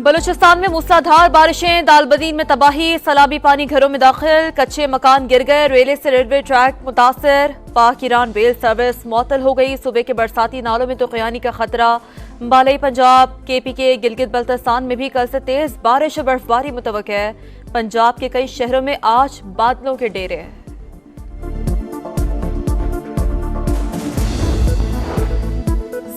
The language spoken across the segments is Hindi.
बलूचिस्तान में मूसलाधार बारिशें, दालबदीन में तबाही, सैलाबी पानी घरों में दाखिल, कच्चे मकान गिर गए, रेलवे से रेलवे ट्रैक मुतासर, पाक ईरान रेल सर्विस मुअत्तल हो गई। सूबे के बरसाती नालों में तूफ़ानी का खतरा। बालई पंजाब, KPK, गिलगित बल्तिस्तान में भी कल से तेज बारिश और बर्फबारी मुतवक्किल है। पंजाब के कई शहरों में आज बादलों के डेरे।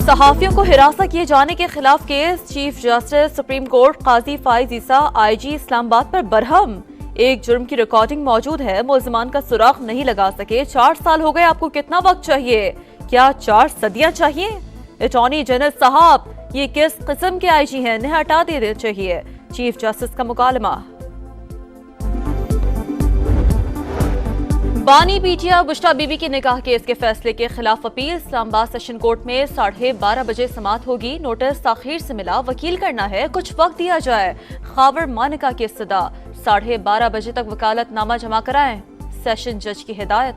सहाफियों को हिरासत किए जाने के खिलाफ case, chief justice supreme court Qazi Faez Isa IG Islamabad पर बरहम। एक जुर्म की रिकॉर्डिंग मौजूद है, मुल्जिमान का सुराग नहीं लगा सके। 4 साल हो गए, आपको कितना वक्त चाहिए? क्या 4 सदियां चाहिए? अटॉर्नी जनरल साहब, ये किस किस्म के IG हैं? इन्हें हटा देना चाहिए। चीफ जस्टिस का मुकालमा। बानी पीटिया बुश्रा बीबी की निकाह केस के फैसले के खिलाफ अपील। इस्लामाबाद सेशन कोर्ट में 12:30 बजे समाअत होगी। नोटिस ताखीर से मिला, वकील करना है, कुछ वक्त दिया जाए। खावर मानिका की इस्तदा, 12:30 बजे तक वकालतनामा जमा कराएं। सेशन जज की हिदायत।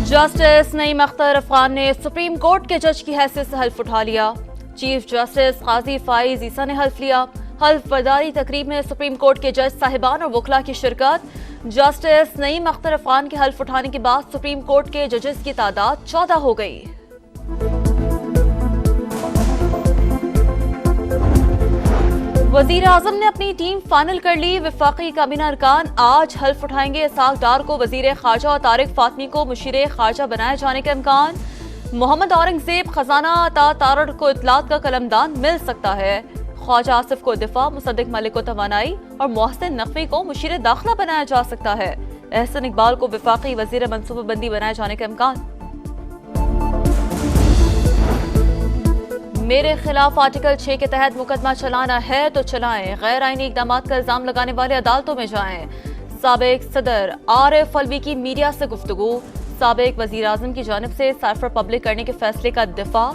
जस्टिस नईम अख्तर अफगान ने सुप्रीम कोर्ट के जज की हैसियत से हल्फ उठा लिया। चीफ जस्टिस काजी फाइज ईसा ने हल्फ लिया। हल्फ बर्दारी तकरीब में सुप्रीम कोर्ट के जज साहिबान और वकला की शिरकत। जस्टिस नईम अख्तर अफगान के हल्फ उठाने के बाद सुप्रीम कोर्ट के जजेस की तादाद 14 हो गई। वजीर आजम ने अपनी टीम फाइनल कर ली। वफाकी काबीना अरकान आज हल्फ उठाएंगे। इसाक डार को वजीर खारजा और तारिक फातमी को मुशीर खारजा बनाए जाने का इम्कान। मोहम्मद औरंगजेब खजाना अता तारड़ को इतलात का कलमदान मिल सकता है। ख्वाजा आसिफ को दिफा, मुसद्दिक मलिक को तवानाई और मोहसिन नकवी को मुशीर दाखिला बनाया जा सकता है। एहसन इकबाल को वफाकी वजीर मनसूबाबंदी बनाए जाने का इम्कान। मेरे खिलाफ आर्टिकल 6 के तहत मुकदमा चलाना है तो चलाएं, गैर आईनी इकदाम का इल्जाम लगाने वाले अदालतों में जाएं। साबिक सदर आरिफ अलवी की मीडिया से गुफ्तगू। साबिक वजीर आजम की जानिब से साइफर पब्लिक करने के फैसले का दिफा।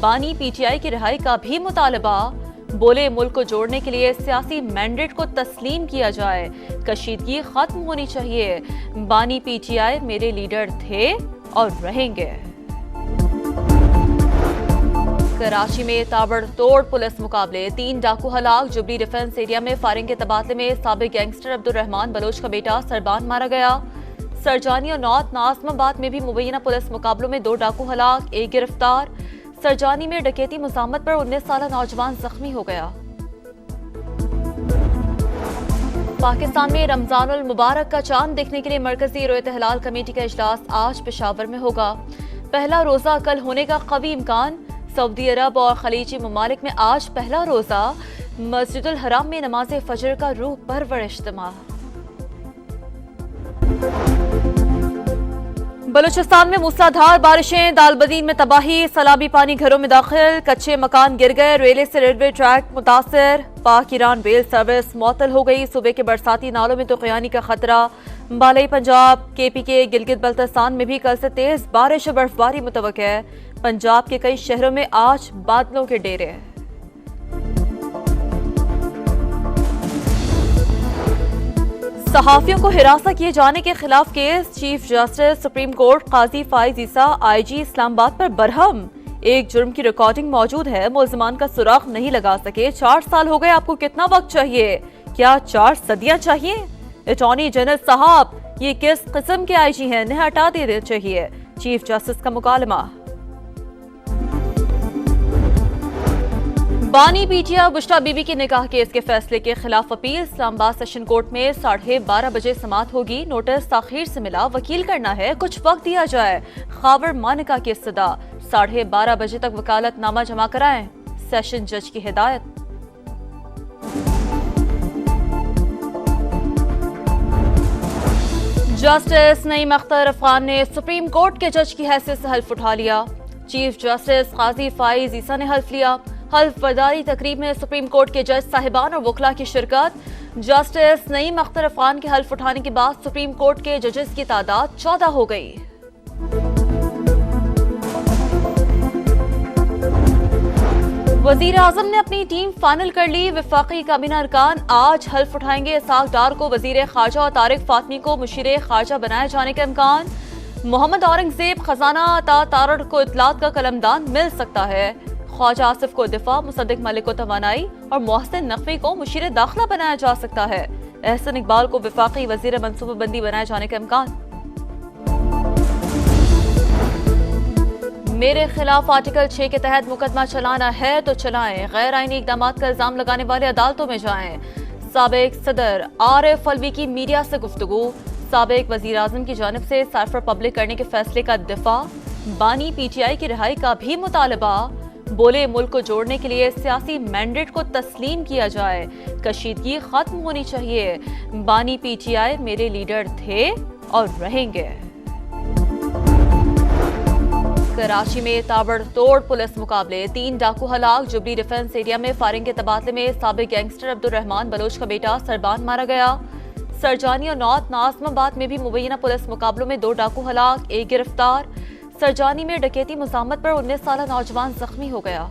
बानी PTI की रिहाई का भी मुतालबा। बोले, मुल्क को जोड़ने के लिए सियासी मैंडेट को तस्लीम किया जाए, कशीदगी खत्म होनी चाहिए। बानी PTI मेरे लीडर थे और रहेंगे। कराची में ताबड़तोड़ पुलिस मुकाबले, 3 डाकू हलाक। जुबली डिफेंस एरिया में फायरिंग के तबादले में साबिक गैंगस्टर अब्दुल रहमान बलोच का बेटा सरबान मारा गया। सरजानी और नॉर्थ नाज़माबाद में भी मुबैना पुलिस मुकाबलों में 2 डाकू हलाक, 1 गिरफ्तार। सरजानी में डकैती मुज़ामत पर 19 साल नौजवान जख्मी हो गया। पाकिस्तान में रमजानुल मुबारक का चांद देखने के लिए मरकजी रोयत हिलाल कमेटी का इजलास आज पेशावर में होगा। पहला रोजा कल होने का कवी इम्कान। सऊदी अरब और खलीजी ममालिक में आज पहला रोजा। मस्जिदुल हराम में नमाज फजर का रूह परवर इज्तिमा। बलूचिस्तान में मूसलाधार बारिशें, दालबदीन में तबाही, सैलाबी पानी घरों में दाखिल, कच्चे मकान गिर गए, रेलवे से रेलवे ट्रैक मुतासर, पाक ईरान रेल सर्विस मुअत्तल हो गई। सूबे के बरसाती नालों में तूफ़ानी का खतरा। बालई पंजाब, KPK, गिलगित बल्तिस्तान में भी कल से तेज बारिश और बर्फबारी मुतवक्किल है। पंजाब के कई शहरों में आज बादलों के डेरे। सहाफियों को हिरासत किए जाने के खिलाफ case, chief justice supreme court Qazi Faez Isa IG Islamabad पर बरहम। एक जुर्म की रिकॉर्डिंग मौजूद है, मुल्जिमान का सुराग नहीं लगा सके। 4 साल हो गए, आपको कितना वक्त चाहिए? क्या 4 सदियां चाहिए? अटॉर्नी जनरल साहब, ये किस किस्म के IG हैं? इन्हें हटा देना चाहिए। चीफ जस्टिस का मुकालमा। बानी पीटिया बुश्रा बीबी की निकाह केस के फैसले के खिलाफ अपील। इस्लामाबाद सेशन कोर्ट में 12:30 बजे समाअत होगी। नोटिस ताखीर से मिला, वकील करना है, कुछ वक्त दिया जाए। खावर मानिका की इस्तदा, 12:30 बजे तक वकालतनामा जमा कराएं। सेशन जज की हिदायत। जस्टिस नईम अख्तर अफगान ने सुप्रीम कोर्ट के जज की हैसियत से हल्फ उठा लिया। चीफ जस्टिस काजी फाइज ईसा ने हल्फ लिया। हल्फ बर्दारी तकरीब में सुप्रीम कोर्ट के जज साहिबान और वकला की शिरकत। जस्टिस नईम अख्तर अफगान के हल्फ उठाने के बाद सुप्रीम कोर्ट के जजेस की तादाद 14 हो गई। वजीर आजम ने अपनी टीम फाइनल कर ली। वफाकी काबीना अरकान आज हल्फ उठाएंगे। इसाक डार को वजीर खारजा और तारिक फातमी को मुशीर खारजा बनाए जाने का इम्कान। मोहम्मद औरंगजेब खजाना ता तारड़ को इतलात का कलमदान मिल सकता है। ख्वाजा आसिफ को दिफा, मुसद्दिक मलिक को तवानाई और मोहसिन नकवी को मुशीर दाखिला बनाया जा सकता है। एहसन इकबाल को वफाकी वजीर मनसूबाबंदी बनाए जाने का इम्कान। मेरे खिलाफ आर्टिकल 6 के तहत मुकदमा चलाना है तो चलाएं, गैर आईनी इकदाम का इल्जाम लगाने वाले अदालतों में जाएं। साबिक सदर आरिफ अलवी की मीडिया से गुफ्तगू, साबिक वजीर आजम की जानिब से साइफर पब्लिक करने के फैसले का दिफा, बानी PTI की रिहाई का भी मुतालबा। बोले मुल्क को जोड़ने के लिए सियासी मैंडेट को तस्लीम किया जाए, कशीदगी खत्म होनी चाहिए। बानी PTI मेरे लीडर थे और रहेंगे। कराची में ताबड़तोड़ पुलिस मुकाबले, 3 डाकू हलाक। जुबली डिफेंस एरिया में फायरिंग के तबादले में साबिक गैंगस्टर अब्दुल रहमान बलोच का बेटा सरबान मारा गया। सरजानी और नॉर्थ नाज़माबाद में भी मुबैना पुलिस मुकाबलों में 2 डाकू हलाक, 1 गिरफ्तार। सरजानी में डकैती मुज़ाहमत पर 19 साला नौजवान जख्मी हो गया।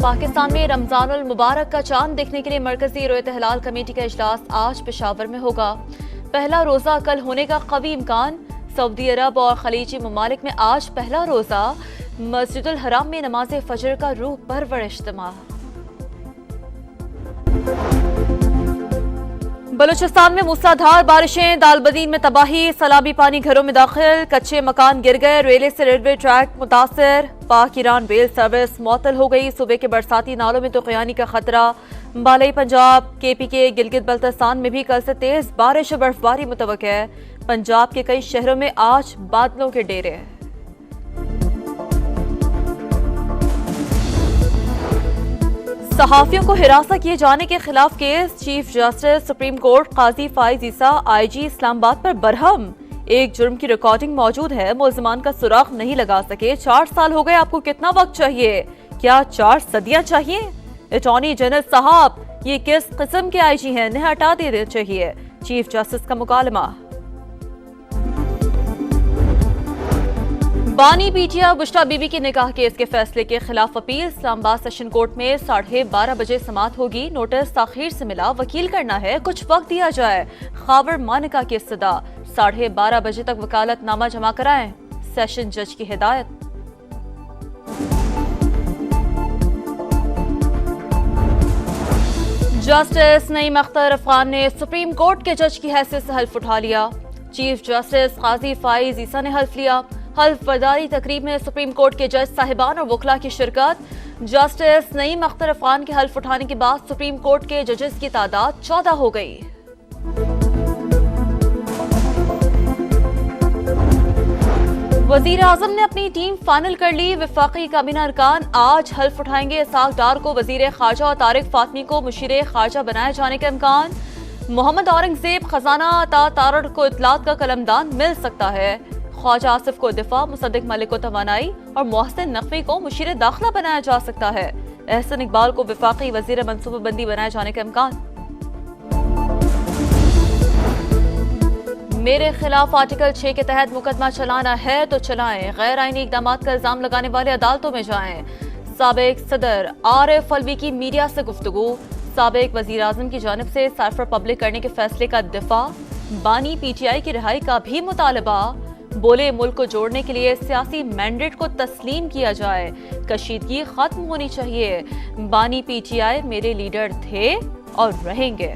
पाकिस्तान में रमजानुल मुबारक का चांद देखने के लिए मरकजी रोयत हिलाल कमेटी का इजलास आज पेशावर में होगा। पहला रोजा कल होने का कवी इम्कान। सऊदी अरब और खलीजी ममालिक में आज पहला रोजा। मस्जिदुल हराम में नमाज फजर का रूह परवर इज्तिमा। बलूचिस्तान में मूसलाधार बारिशें, दालबदीन में तबाही, सैलाबी पानी घरों में दाखिल, कच्चे मकान गिर गए। रेलवे से रेलवे ट्रैक मुतासर, पाक ईरान रेल सर्विस मुअत्तल हो गई। सूबे के बरसाती नालों में तो क़यानी का खतरा। बालई पंजाब, KPK, गिलगित बल्तिस्तान में भी कल से तेज बारिश और बर्फबारी मुतवक्किल है। पंजाब के कई शहरों में आज बादलों के डेरे। सहाफियों को हिरासत किए जाने के खिलाफ case, chief justice supreme court Qazi Faez Isa IG Islamabad पर बरहम। एक जुर्म की रिकॉर्डिंग मौजूद है, मुल्जिमान का सुराग नहीं लगा सके। 4 साल हो गए, आपको कितना वक्त चाहिए? क्या 4 सदियां चाहिए? अटॉर्नी जनरल साहब, ये किस किस्म के IG हैं? इन्हें हटा देना चाहिए। चीफ जस्टिस का मुकालमा। बानी PTI बुश्रा बीबी के निकाह केस के फैसले के खिलाफ अपील। इस्लामाबाद सेशन कोर्ट में 12:30 बजे समाअत होगी। नोटिस ताखीर से मिला, वकील करना है, कुछ वक्त दिया जाए। खावर मानिका की सदा, 12:30 बजे तक वकालतनामा जमा कराएं। सेशन जज की हिदायत। जस्टिस नईम अख्तर अफगान ने सुप्रीम कोर्ट के जज की हैसियत से हल्फ उठा लिया। चीफ जस्टिस काजी फाइज ईसा ने हल्फ लिया। हल्फ बर्दारी तकरीब में सुप्रीम कोर्ट के जज साहिबान और वकला की शिरकत। जस्टिस नईम अख्तर अफगान के हल्फ उठाने के बाद सुप्रीम कोर्ट के जजेस की तादाद 14 हो गई। वजीर आजम ने अपनी टीम फाइनल कर ली। वफाकी काबीना अरकान आज हल्फ उठाएंगे। इसाक डार को वजीर खारजा और तारिक फातमी को मुशीर खारजा बनाए जाने का इम्कान। मोहम्मद औरंगजेब खजाना ता तारड़ को इतलात का कलमदान मिल सकता है। ख्वाजा आसिफ को दिफा, मुसद्दिक मलिक को तवानाई और मोहसिन नकवी को मुशीर दाखिला बनाया जा सकता है। एहसन इकबाल को वफाकी वजीर मनसूबाबंदी बनाए जाने का इम्कान। मेरे खिलाफ आर्टिकल 6 के तहत मुकदमा चलाना है तो चलाएं, गैर आईनी इकदाम का इल्जाम लगाने वाले अदालतों में जाएं। साबिक सदर आरिफ अलवी की मीडिया से गुफ्तगू, साबिक वजीर आजम की जानिब से साइफर पब्लिक करने के फैसले का दिफा, बानी PTI की रिहाई का भी मुतालबा। बोले मुल्क को जोड़ने के लिए सियासी मैंडेट को तस्लीम किया जाए, कशीदगी खत्म होनी चाहिए। बानी PTI मेरे लीडर थे और रहेंगे।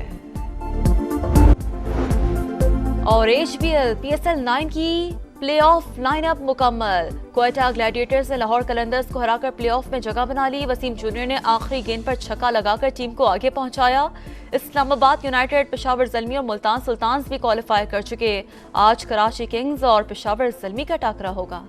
और HBL PSL 9 की प्लेऑफ लाइनअप मुकम्मल। क्वेटा ग्लैडिएटर्स ने लाहौर कलंदर्स को हराकर प्लेऑफ में जगह बना ली। वसीम जूनियर ने आखिरी गेंद पर छक्का लगाकर टीम को आगे पहुंचाया। इस्लामाबाद यूनाइटेड, पेशावर ज़ल्मी और मुल्तान सुल्तान्स भी क्वालिफाई कर चुके। आज कराची किंग्स और पेशावर ज़ल्मी का टाकरा होगा।